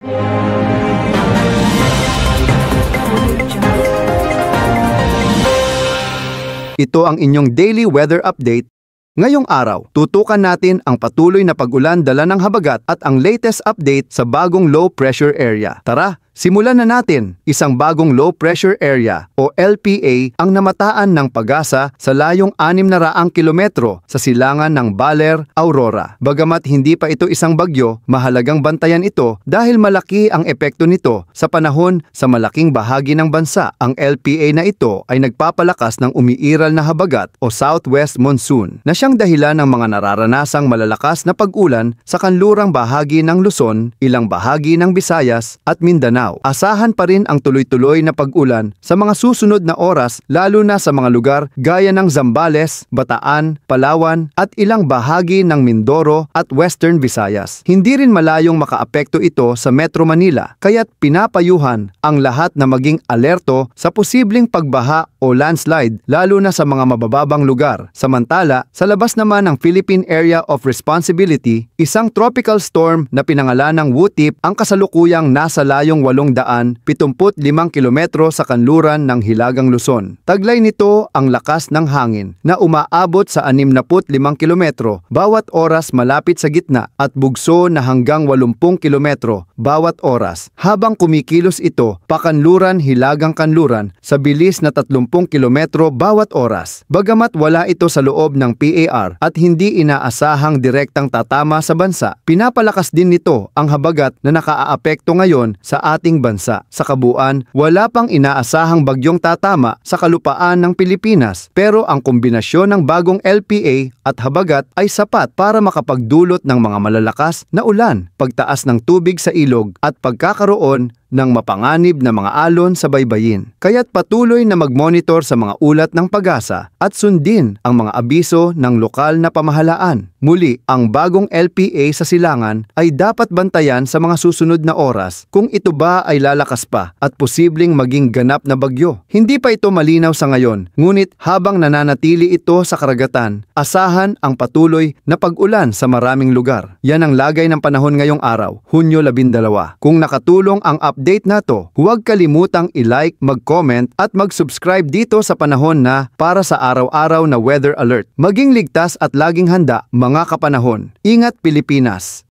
Ito ang inyong daily weather update. Ngayong araw, tutukan natin ang patuloy na pag-ulan dala ng habagat at ang latest update sa bagong low pressure area. Tara, simulan na natin. Isang bagong low pressure area o LPA ang namataan ng Pag-asa sa layong 600 kilometro sa silangan ng Baler, Aurora. Bagamat hindi pa ito isang bagyo, mahalagang bantayan ito dahil malaki ang epekto nito sa panahon sa malaking bahagi ng bansa. Ang LPA na ito ay nagpapalakas ng umiiral na habagat o southwest monsoon na siyang dahilan ng mga nararanasang malalakas na pag-ulan sa kanlurang bahagi ng Luzon, ilang bahagi ng Visayas at Mindanao. Asahan pa rin ang tuloy-tuloy na pag-ulan sa mga susunod na oras lalo na sa mga lugar gaya ng Zambales, Bataan, Palawan at ilang bahagi ng Mindoro at Western Visayas. Hindi rin malayong makaapekto ito sa Metro Manila kaya't pinapayuhan ang lahat na maging alerto sa posibleng pagbaha o landslide lalo na sa mga mabababang lugar. Samantala, sa labas naman ng Philippine Area of Responsibility, isang tropical storm na pinangalan ng Wu-Tip ang kasalukuyang nasa layong 875 kilometro sa kanluran ng Hilagang Luzon. Taglay nito ang lakas ng hangin na umaabot sa 65 kilometro bawat oras malapit sa gitna at bugso na hanggang 80 kilometro bawat oras habang kumikilos ito pakanluran hilagang kanluran sa bilis na 30 kilometro bawat oras. Bagamat wala ito sa loob ng PAR at hindi inaasahang direktang tatama sa bansa, pinapalakas din nito ang habagat na nakaaapekto ngayon sa ating bansa. Sa kabuuan, wala pang inaasahang bagyong tatama sa kalupaan ng Pilipinas pero ang kombinasyon ng bagong LPA at habagat ay sapat para makapagdulot ng mga malalakas na ulan, pagtaas ng tubig sa ilog at pagkakaroon ng mapanganib na mga alon sa baybayin. Kaya't patuloy na mag-monitor sa mga ulat ng Pag-asa at sundin ang mga abiso ng lokal na pamahalaan. Muli, ang bagong LPA sa silangan ay dapat bantayan sa mga susunod na oras kung ito ba ay lalakas pa at posibleng maging ganap na bagyo. Hindi pa ito malinaw sa ngayon, ngunit habang nananatili ito sa karagatan, asahan ang patuloy na pag-ulan sa maraming lugar. Yan ang lagay ng panahon ngayong araw, Hunyo 12. Kung nakatulong ang update na to, huwag kalimutang i-like, mag-comment at mag-subscribe dito sa Panahon Na para sa araw-araw na weather alert. Maging ligtas at laging handa, mga kapanahon. Ingat Pilipinas!